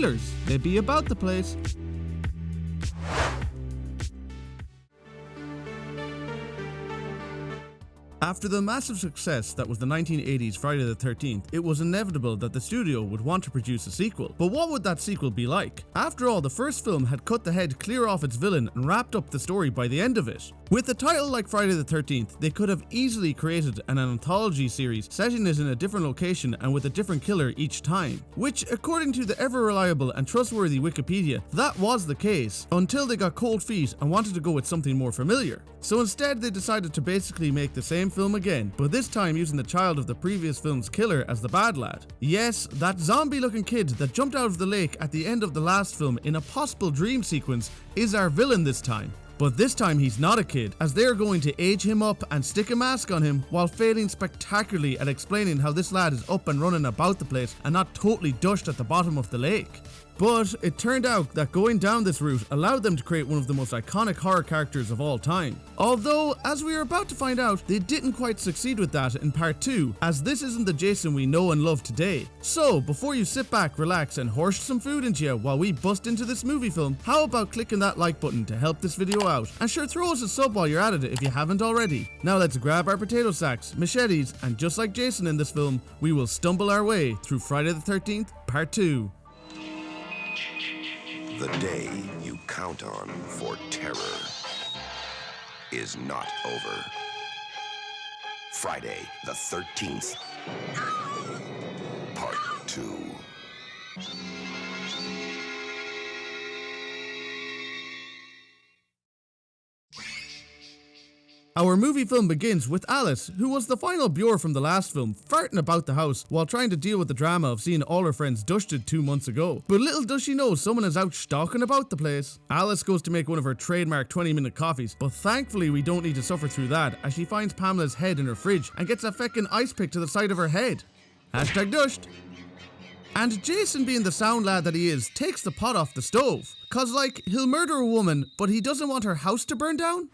Spoilers, they be about the place. After the massive success that was the 1980s Friday the 13th, it was inevitable that the studio would want to produce a sequel. But what would that sequel be like? After all, the first film had cut the head clear off its villain and wrapped up the story by the end of it. With a title like Friday the 13th, they could have easily created an anthology series setting it in a different location and with a different killer each time. Which, according to the ever-reliable and trustworthy Wikipedia, that was the case, until they got cold feet and wanted to go with something more familiar. So instead they decided to basically make the same film again, but this time using the child of the previous film's killer as the bad lad. Yes, that zombie-looking kid that jumped out of the lake at the end of the last film in a possible dream sequence is our villain this time. But this time he's not a kid, as they are going to age him up and stick a mask on him while failing spectacularly at explaining how this lad is up and running about the place and not totally dushed at the bottom of the lake. But it turned out that going down this route allowed them to create one of the most iconic horror characters of all time. Although, as we are about to find out, they didn't quite succeed with that in part 2, as this isn't the Jason we know and love today. So, before you sit back, relax and horsh some food into you while we bust into this movie film, how about clicking that like button to help this video out? And sure, throw us a sub while you're at it if you haven't already. Now let's grab our potato sacks, machetes, and just like Jason in this film, we will stumble our way through Friday the 13th, part 2. The day you count on for terror is not over. Friday the 13th, part 2. Our movie film begins with Alice, who was the final Bure from the last film, farting about the house while trying to deal with the drama of seeing all her friends dushted 2 months ago. But little does she know someone is out stalking about the place. Alice goes to make one of her trademark 20-minute coffees, but thankfully we don't need to suffer through that as she finds Pamela's head in her fridge and gets a feckin' ice pick to the side of her head. Hashtag dushed. And Jason, being the sound lad that he is, takes the pot off the stove. Cause like, he'll murder a woman, but he doesn't want her house to burn down?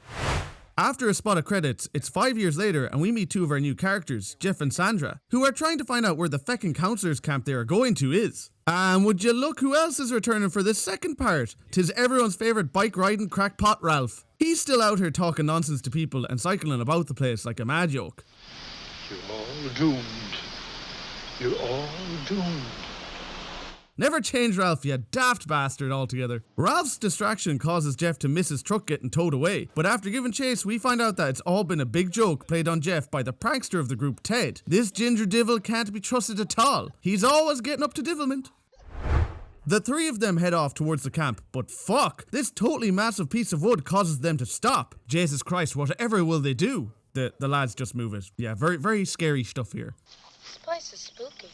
After a spot of credits, it's 5 years later and we meet 2 of our new characters, Jeff and Sandra, who are trying to find out where the feckin' counselor's camp they are going to is. And would you look who else is returning for this second part? 'Tis everyone's favourite bike-riding crackpot Ralph. He's still out here talking nonsense to people and cycling about the place like a mad yoke. You're all doomed. You're all doomed. Never change Ralph, you daft bastard altogether. Ralph's distraction causes Jeff to miss his truck getting towed away, but after giving chase we find out that it's all been a big joke played on Jeff by the prankster of the group, Ted. This ginger divil can't be trusted at all. He's always getting up to divilment. The 3 of them head off towards the camp, but fuck, this totally massive piece of wood causes them to stop. Jesus Christ, whatever will they do? The lads just move it. Yeah, very scary stuff here. This place is spooky.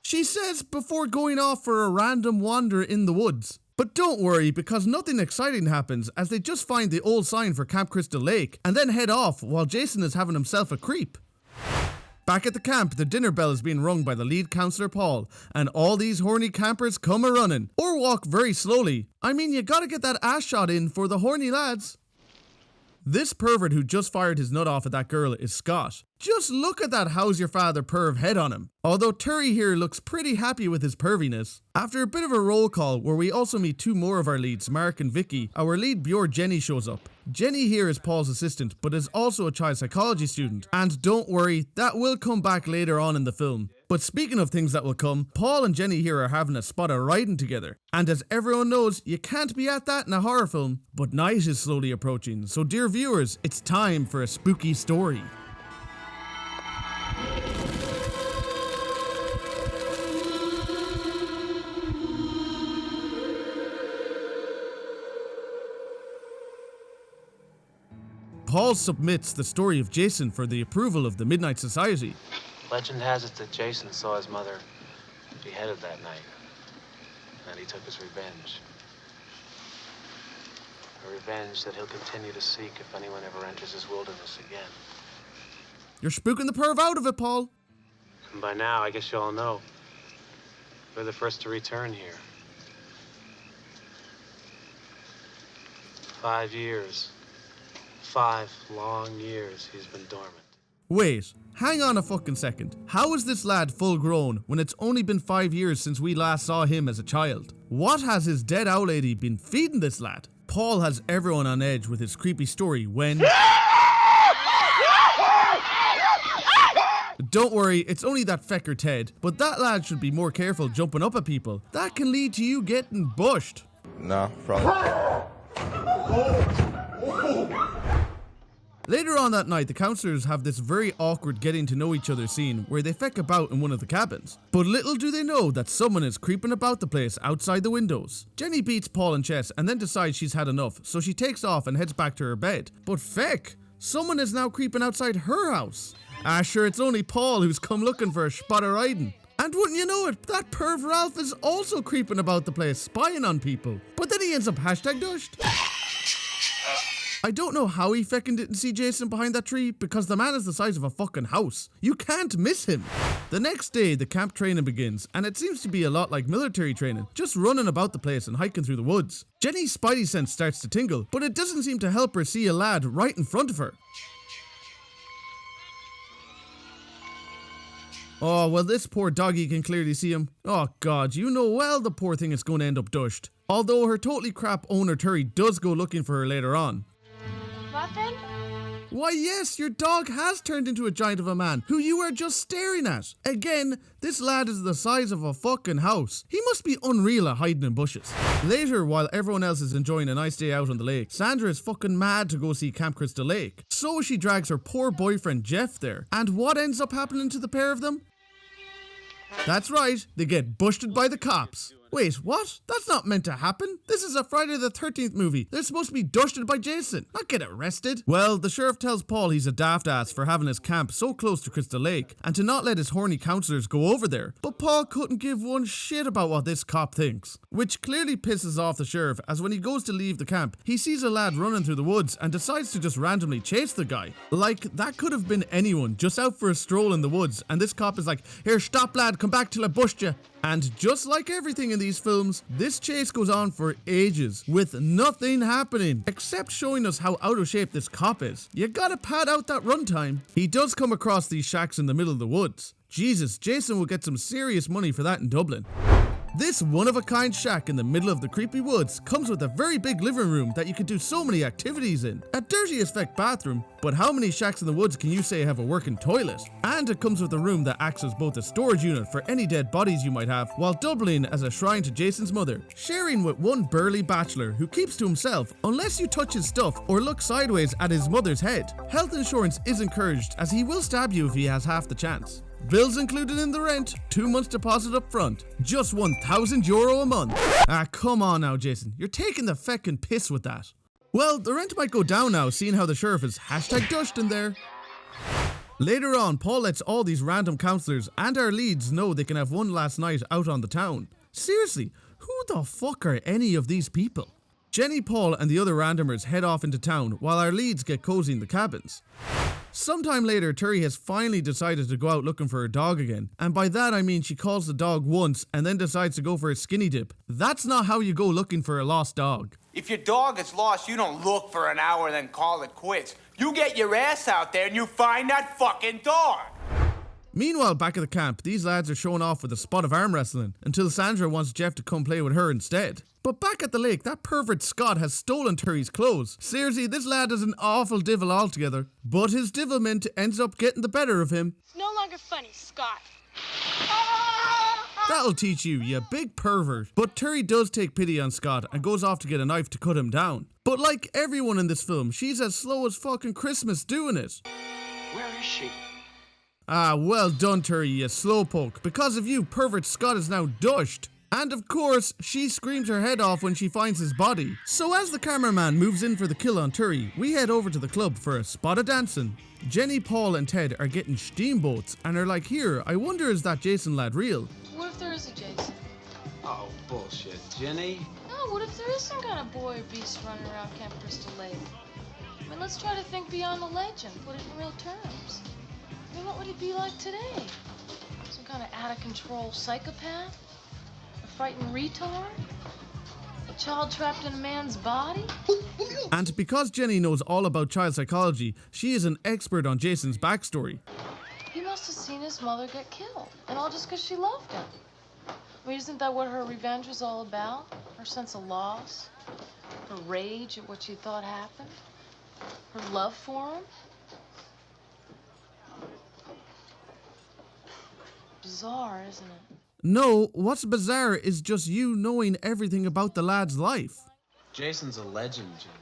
She says before going off for a random wander in the woods. But don't worry, because nothing exciting happens as they just find the old sign for Camp Crystal Lake and then head off while Jason is having himself a creep. Back at the camp, the dinner bell is being rung by the lead counsellor Paul, and all these horny campers come a-running, or walk very slowly. I mean, you gotta get that ass shot in for the horny lads. This pervert who just fired his nut off at that girl is Scott. Just look at that how's your father perv head on him. Although Terry here looks pretty happy with his perviness. After a bit of a roll call where we also meet 2 more of our leads, Mark and Vicky, our lead Bure Jenny shows up. Jenny here is Paul's assistant, but is also a child psychology student. And don't worry, that will come back later on in the film. But speaking of things that will come, Paul and Jenny here are having a spot of riding together. And as everyone knows, you can't be at that in a horror film. But night is slowly approaching, so dear viewers, it's time for a spooky story. Paul submits the story of Jason for the approval of the Midnight Society. Legend has it that Jason saw his mother beheaded that night, and he took his revenge. A revenge that he'll continue to seek if anyone ever enters his wilderness again. You're spooking the perv out of it, Paul. And by now, I guess you all know, we're the first to return here. 5 years. 5 long years he's been dormant. Wait, hang on a fucking second. How is this lad full grown when it's only been 5 years since we last saw him as a child? What has his dead owl lady been feeding this lad? Paul has everyone on edge with his creepy story when... Don't worry, it's only that fecker Ted, but that lad should be more careful jumping up at people. That can lead to you getting bushed. Nah, probably. Later on that night, the counselors have this very awkward getting to know each other scene where they feck about in one of the cabins. But little do they know that someone is creeping about the place outside the windows. Jenny beats Paul in chess and then decides she's had enough, so she takes off and heads back to her bed. But feck, someone is now creeping outside her house. Ah sure, it's only Paul who's come looking for a spot of riding. And wouldn't you know it, that perv Ralph is also creeping about the place, spying on people. But then he ends up #dushed. I don't know how he feckin' didn't see Jason behind that tree, because the man is the size of a fucking house. You can't miss him. The next day, the camp training begins, and it seems to be a lot like military training, just running about the place and hiking through the woods. Jenny's spidey sense starts to tingle, but it doesn't seem to help her see a lad right in front of her. Oh, well, this poor doggy can clearly see him. Oh god, you know well the poor thing is going to end up dushed. Although her totally crap owner Terry does go looking for her later on. Muffin? Why yes, your dog has turned into a giant of a man who you are just staring at. Again, this lad is the size of a fucking house. He must be unreal at hiding in bushes. Later, while everyone else is enjoying a nice day out on the lake, Sandra is fucking mad to go see Camp Crystal Lake. So she drags her poor boyfriend Jeff there. And what ends up happening to the pair of them? That's right, they get busted by the cops. Wait, what? That's not meant to happen. This is a Friday the 13th movie. They're supposed to be dusted by Jason, not get arrested. Well, the sheriff tells Paul he's a daft ass for having his camp so close to Crystal Lake and to not let his horny counselors go over there. But Paul couldn't give one shit about what this cop thinks, which clearly pisses off the sheriff, as when he goes to leave the camp, he sees a lad running through the woods and decides to just randomly chase the guy. Like, that could have been anyone just out for a stroll in the woods, and this cop is like, "Here, stop lad, come back till I bushed you." And just like everything in these films, this chase goes on for ages, with nothing happening, except showing us how out of shape this cop is. You gotta pad out that runtime. He does come across these shacks in the middle of the woods. Jesus, Jason will get some serious money for that in Dublin. This one-of-a-kind shack in the middle of the creepy woods comes with a very big living room that you can do so many activities in. A dirty as feck bathroom, but how many shacks in the woods can you say have a working toilet? And it comes with a room that acts as both a storage unit for any dead bodies you might have, while doubling as a shrine to Jason's mother, sharing with one burly bachelor who keeps to himself unless you touch his stuff or look sideways at his mother's head. Health insurance is encouraged, as he will stab you if he has half the chance. Bills included in the rent, 2 months deposit up front, just €1,000 a month. Ah, come on now, Jason, you're taking the feckin' piss with that. Well, the rent might go down now, seeing how the sheriff is #dushed in there. Later on, Paul lets all these random counselors and our leads know they can have one last night out on the town. Seriously, who the fuck are any of these people? Jenny, Paul, and the other randomers head off into town while our leads get cozy in the cabins. Sometime later, Terry has finally decided to go out looking for her dog again, and by that I mean she calls the dog once and then decides to go for a skinny dip. That's not how you go looking for a lost dog. If your dog is lost, you don't look for an hour and then call it quits. You get your ass out there and you find that fucking dog. Meanwhile, back at the camp, these lads are showing off with a spot of arm wrestling until Sandra wants Jeff to come play with her instead. But back at the lake, that pervert Scott has stolen Terry's clothes. Seriously, this lad is an awful divil altogether. But his divilment ends up getting the better of him. It's no longer funny, Scott. That'll teach you, you big pervert. But Terry does take pity on Scott and goes off to get a knife to cut him down. But like everyone in this film, she's as slow as fucking Christmas doing it. Where is she? Ah, well done, Terry, you slowpoke. Because of you, pervert Scott is now dushed. And of course, she screams her head off when she finds his body. So as the cameraman moves in for the kill on Terry, we head over to the club for a spot of dancing. Jenny, Paul, and Ted are getting steamboats and are like, here, I wonder is that Jason lad real? What if there is a Jason? Oh, bullshit. Jenny? No, what if there is some kind of boy or beast running around Camp Crystal Lake? I mean, let's try to think beyond the legend, put it in real terms. I mean, what would it be like today? Some kind of out-of-control psychopath? A frightened retard? child trapped in a man's body? And because Jenny knows all about child psychology, she is an expert on Jason's backstory. He must have seen his mother get killed, and all just because she loved him. I mean, isn't that what her revenge was all about? Her sense of loss? Her rage at what she thought happened? Her love for him? Bizarre, isn't it? No, what's bizarre is just you knowing everything about the lad's life. Jason's a legend, Jimmy.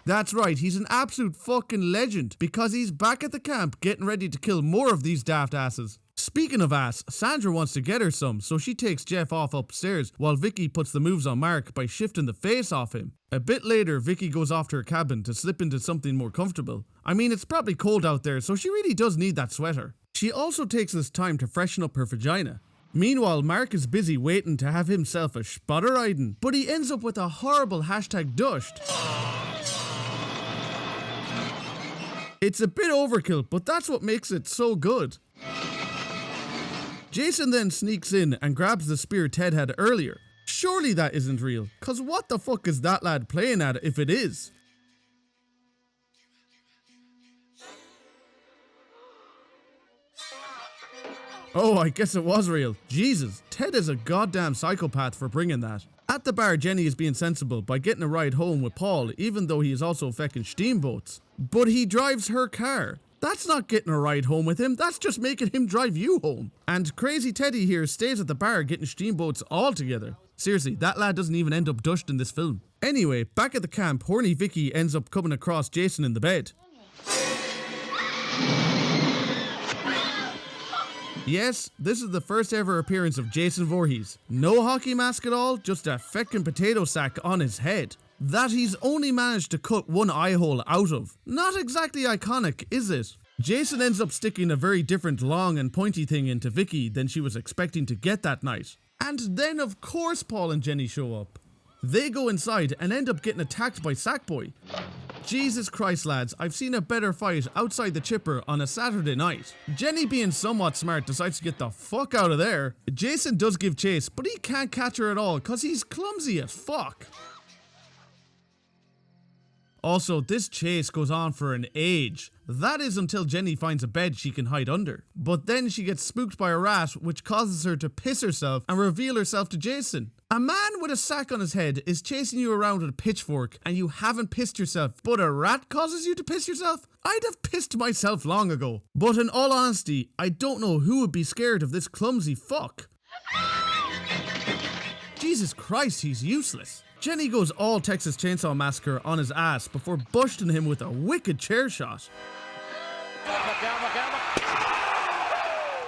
That's right, he's an absolute fucking legend because he's back at the camp getting ready to kill more of these daft asses. Speaking of ass, Sandra wants to get her some, so she takes Jeff off upstairs while Vicky puts the moves on Mark by shifting the face off him. A bit later, Vicky goes off to her cabin to slip into something more comfortable. I mean, it's probably cold out there, so she really does need that sweater. She also takes this time to freshen up her vagina. Meanwhile, Mark is busy waiting to have himself a spotteriden, but he ends up with a horrible #dushed. It's a bit overkill, but that's what makes it so good. Jason then sneaks in and grabs the spear Ted had earlier. Surely that isn't real, cause what the fuck is that lad playing at if it is? Oh, I guess it was real. Jesus, Ted is a goddamn psychopath for bringing that. At the bar, Jenny is being sensible by getting a ride home with Paul, even though he is also fucking steamboats. But he drives her car. That's not getting a ride home with him, that's just making him drive you home. And Crazy Teddy here stays at the bar getting steamboats all together. Seriously, that lad doesn't even end up dushed in this film. Anyway, back at the camp, horny Vicky ends up coming across Jason in the bed. Yes, this is the first ever appearance of Jason Voorhees. No hockey mask at all, just a feckin' potato sack on his head. That he's only managed to cut one eye hole out of. Not exactly iconic, is it? Jason ends up sticking a very different long and pointy thing into Vicky than she was expecting to get that night. And then of course Paul and Jenny show up. They go inside and end up getting attacked by Sackboy. Jesus Christ lads, I've seen a better fight outside the chipper on a Saturday night. Jenny, being somewhat smart, decides to get the fuck out of there. Jason does give chase, but he can't catch her at all cause he's clumsy as fuck. Also, this chase goes on for an age. That is until Jenny finds a bed she can hide under. But then she gets spooked by a rat, which causes her to piss herself and reveal herself to Jason. A man with a sack on his head is chasing you around with a pitchfork and you haven't pissed yourself, but a rat causes you to piss yourself? I'd have pissed myself long ago. But in all honesty, I don't know who would be scared of this clumsy fuck. Jesus Christ, he's useless. Jenny goes all Texas Chainsaw Massacre on his ass before busting him with a wicked chair shot.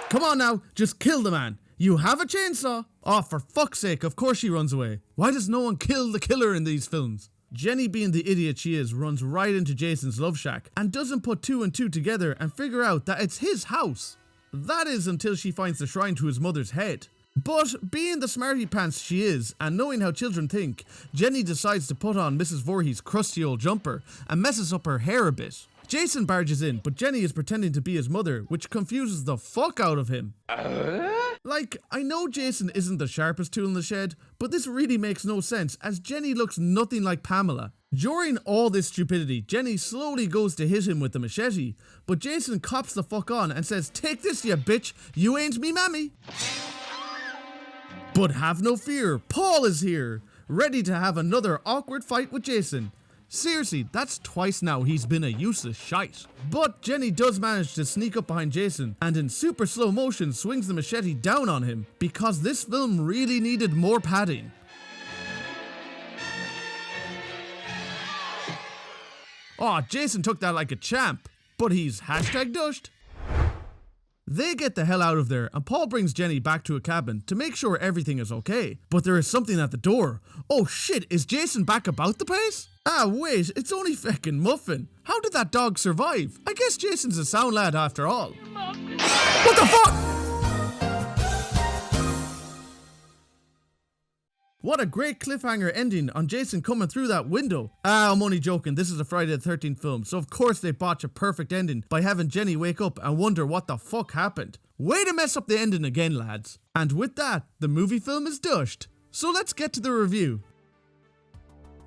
Come on now, just kill the man. You have a chainsaw. Oh, for fuck's sake, of course she runs away. Why does no one kill the killer in these films? Jenny, being the idiot she is, runs right into Jason's love shack and doesn't put two and two together and figure out that it's his house. That is until she finds the shrine to his mother's head. But being the smarty pants she is, and knowing how children think, Jenny decides to put on Mrs. Voorhees' crusty old jumper and messes up her hair a bit. Jason barges in, but Jenny is pretending to be his mother, which confuses the fuck out of him. Like, I know Jason isn't the sharpest tool in the shed, but this really makes no sense as Jenny looks nothing like Pamela. During all this stupidity, Jenny slowly goes to hit him with the machete, but Jason cops the fuck on and says, "Take this, you bitch, you ain't me mammy." But have no fear, Paul is here, ready to have another awkward fight with Jason. Seriously, that's twice now he's been a useless shite. But Jenny does manage to sneak up behind Jason and in super slow motion swings the machete down on him because this film really needed more padding. Aw, Jason took that like a champ, but he's #dushed. They get the hell out of there and Paul brings Jenny back to a cabin to make sure everything is okay. But there is something at the door. Oh shit, is Jason back about the place? Ah wait, it's only feckin' Muffin. How did that dog survive? I guess Jason's a sound lad after all. What the fuck? What a great cliffhanger ending on Jason coming through that window. Ah, I'm only joking, this is a Friday the 13th film, so of course they botch a perfect ending by having Jenny wake up and wonder what the fuck happened. Way to mess up the ending again, lads. And with that, the movie film is dushed. So let's get to the review.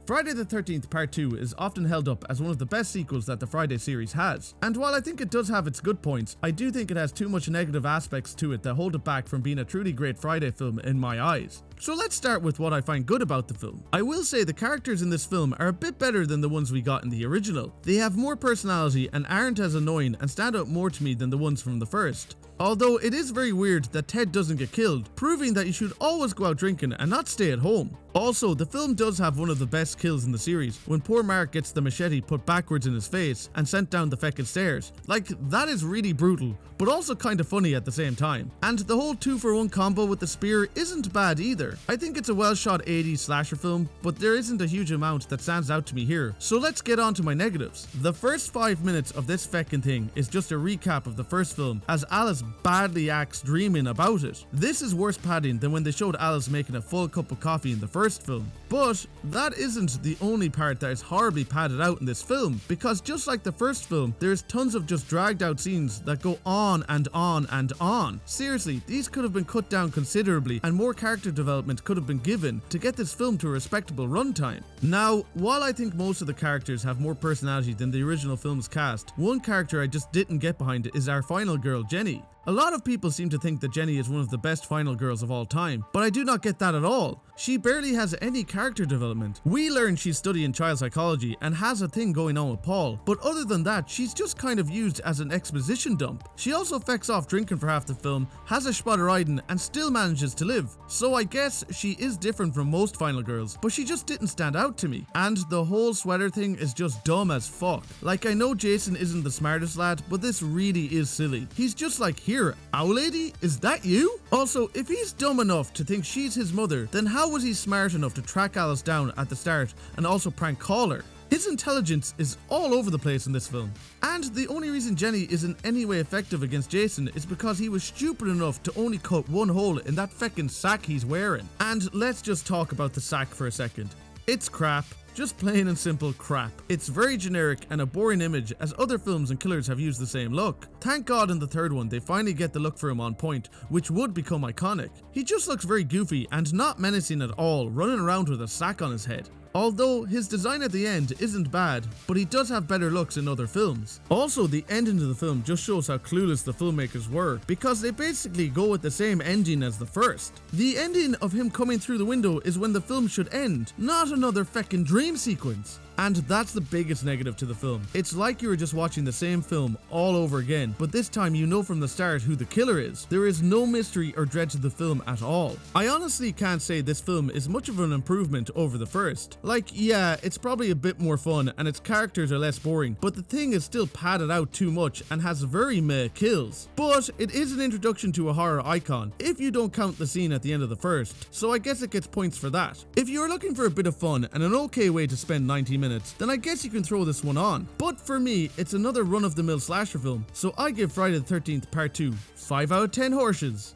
Friday the 13th Part 2 is often held up as one of the best sequels that the Friday series has, and while I think it does have its good points, I do think it has too much negative aspects to it that hold it back from being a truly great Friday film in my eyes. So let's start with what I find good about the film. I will say the characters in this film are a bit better than the ones we got in the original. They have more personality and aren't as annoying and stand out more to me than the ones from the first. Although it is very weird that Ted doesn't get killed, proving that you should always go out drinking and not stay at home. Also, the film does have one of the best kills in the series, when poor Mark gets the machete put backwards in his face and sent down the feckin' stairs. Like, that is really brutal, but also kinda funny at the same time. And the whole 2-for-1 combo with the spear isn't bad either. I think it's a well shot 80s slasher film, but there isn't a huge amount that stands out to me here. So let's get on to my negatives. The first 5 minutes of this feckin' thing is just a recap of the first film, as Alice badly acts dreaming about it. This is worse padding than when they showed Alice making a full cup of coffee in the first film. But that isn't the only part that is horribly padded out in this film, because just like the first film, there's tons of just dragged out scenes that go on and on and on. Seriously, these could have been cut down considerably and more character development could have been given to get this film to a respectable runtime. Now, while I think most of the characters have more personality than the original film's cast, one character I just didn't get behind is our final girl, Jenny. A lot of people seem to think that Jenny is one of the best final girls of all time, but I do not get that at all. She barely has any character development. We learn she's studying child psychology and has a thing going on with Paul, but other than that, she's just kind of used as an exposition dump. She also fecks off drinking for half the film, has a spot riding, and still manages to live. So I guess she is different from most final girls, but she just didn't stand out to me. And the whole sweater thing is just dumb as fuck. Like, I know Jason isn't the smartest lad, but this really is silly. He's just like, here, owl lady, is that you? Also, if he's dumb enough to think she's his mother, then how was he smart enough to track Alice down at the start and also prank call her? His intelligence is all over the place in this film. And the only reason Jenny is in any way effective against Jason is because he was stupid enough to only cut one hole in that feckin' sack he's wearing. And let's just talk about the sack for a second. It's crap. Just plain and simple crap. It's very generic and a boring image, as other films and killers have used the same look. Thank God in the third one they finally get the look for him on point, which would become iconic. He just looks very goofy and not menacing at all, running around with a sack on his head. Although his design at the end isn't bad, but he does have better looks in other films. Also, the ending of the film just shows how clueless the filmmakers were, because they basically go with the same ending as the first. The ending of him coming through the window is when the film should end, not another feckin' dream sequence. And that's the biggest negative to the film. It's like you were just watching the same film all over again, but this time you know from the start who the killer is. There is no mystery or dread to the film at all. I honestly can't say this film is much of an improvement over the first. Like, yeah, it's probably a bit more fun and its characters are less boring, but the thing is still padded out too much and has very meh kills. But it is an introduction to a horror icon, if you don't count the scene at the end of the first, so I guess it gets points for that. If you're looking for a bit of fun and an okay way to spend 90 minutes, then I guess you can throw this one on. But for me, it's another run-of-the-mill slasher film, so I give Friday the 13th Part 2 5 out of 10 Horshes.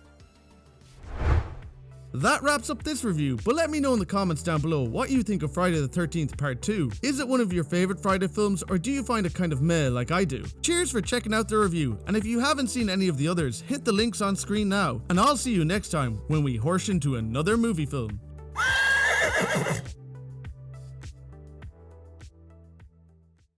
That wraps up this review, but let me know in the comments down below what you think of Friday the 13th Part 2. Is it one of your favorite Friday films, or do you find it kind of meh like I do? Cheers for checking out the review, and if you haven't seen any of the others, hit the links on screen now, and I'll see you next time when we horsh into another movie film.